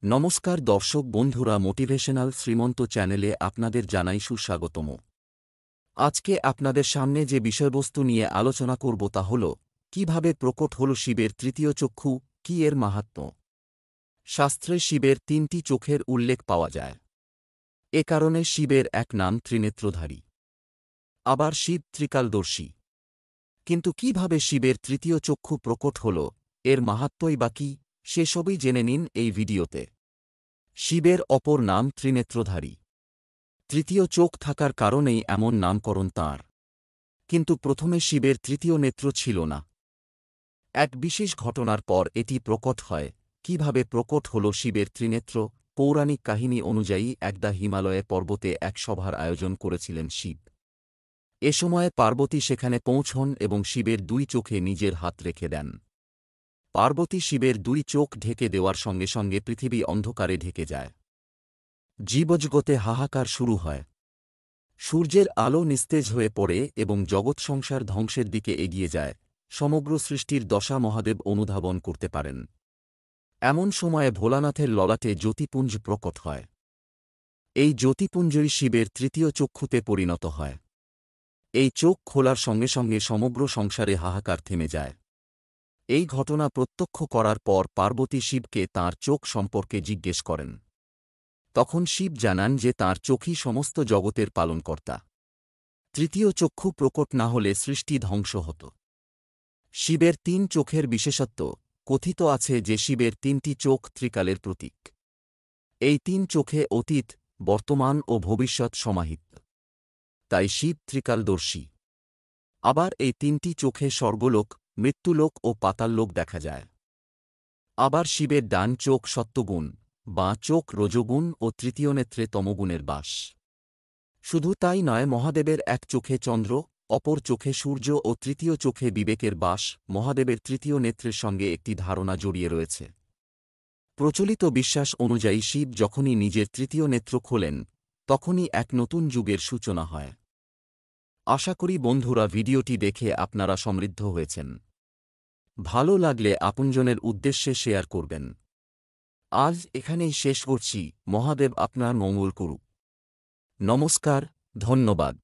নমস্কার দর্শক বন্ধুরা, মোটিভেশনাল শ্রীমন্ত চ্যানেলে আপনাদের জানাই সুস্বাগতম। আজকে আপনাদের সামনে যে বিষয়বস্তু নিয়ে আলোচনা করব তা হল কিভাবে প্রকট হল শিবের তৃতীয় চক্ষু, কি এর মাহাত্ম্য। শাস্ত্রে শিবের তিনটি চোখের উল্লেখ পাওয়া যায়। এ কারণে শিবের এক নাম ত্রিনেত্রধারী। আবার শিব ত্রিকালদর্শী। কিন্তু কিভাবে শিবের তৃতীয় চক্ষু প্রকট হল, এর মাহাত্ম্যই বা কী, সেসবই জেনে নিন এই ভিডিওতে। শিবের অপর নাম ত্রিনেত্রধারী। তৃতীয় চোখ থাকার কারণেই এমন নামকরণ তাঁর। কিন্তু প্রথমে শিবের তৃতীয় নেত্র ছিল না। এক বিশেষ ঘটনার পর এটি প্রকট হয়। কিভাবে প্রকট হল শিবের ত্রিনেত্র? পৌরাণিক কাহিনী অনুযায়ী একদা হিমালয়ে পর্বতে এক সভার আয়োজন করেছিলেন শিব। এ সময়ে পার্বতী সেখানে পৌঁছন এবং শিবের দুই চোখে নিজের হাত রেখে দেন। পার্বতী শিবের দুই চোখ ঢেকে দেওয়ার সঙ্গে সঙ্গে পৃথিবী অন্ধকারে ঢেকে যায়। জীবজগতে হাহাকার শুরু হয়। সূর্যের আলো নিস্তেজ হয়ে পড়ে এবং জগৎ সংসার ধ্বংসের দিকে এগিয়ে যায়। সমগ্র সৃষ্টির দশা মহাদেব অনুধাবন করতে পারেন। এমন সময়ে ভোলানাথের ললাটে জ্যোতিপুঞ্জ প্রকট হয়। এই জ্যোতিপুঞ্জই শিবের তৃতীয় চক্ষুতে পরিণত হয়। এই চোখ খোলার সঙ্গে সঙ্গে সমগ্র সংসারে হাহাকার থেমে যায়। এই ঘটনা প্রত্যক্ষ করার পর পার্বতী শিবকে তাঁর চোখ সম্পর্কে জিজ্ঞেস করেন। তখন শিব জানান যে তাঁর চোখই সমস্ত জগতের পালনকর্তা। তৃতীয় চক্ষু প্রকট না হলে সৃষ্টি ধ্বংস হতো। শিবের তিন চোখের বিশেষত্ব। কথিত আছে যে শিবের তিনটি চোখ ত্রিকালের প্রতীক। এই তিন চোখে অতীত, বর্তমান ও ভবিষ্যৎ সমাহিত। তাই শিব ত্রিকালদর্শী। আবার এই তিনটি চোখে স্বর্গলোক, মৃত্যুলোক ও পাতাললোক দেখা যায়। আবার শিবের ডান চোখ সত্ত্বগুণ, বাঁ চোখ রজোগুণ ও তৃতীয় নেত্রে তমগুণের বাস। শুধু তাই নয়, মহাদেবের এক চোখে চন্দ্র, অপর চোখে সূর্য ও তৃতীয় চোখে বিবেকের বাস। মহাদেবের তৃতীয় নেত্রের সঙ্গে একটি ধারণা জড়িয়ে রয়েছে। প্রচলিত বিশ্বাস অনুযায়ী শিব যখনই নিজের তৃতীয় নেত্র খোলেন, তখনই এক নতুন যুগের সূচনা হয়। আশা করি বন্ধুরা ভিডিওটি দেখে আপনারা সমৃদ্ধ হয়েছেন। ভালো লাগলে আপনজনের উদ্দেশ্যে শেয়ার করবেন। আজ এখানেই শেষ করছি। মহাদেব আপনার মঙ্গল করুক। নমস্কার, ধন্যবাদ।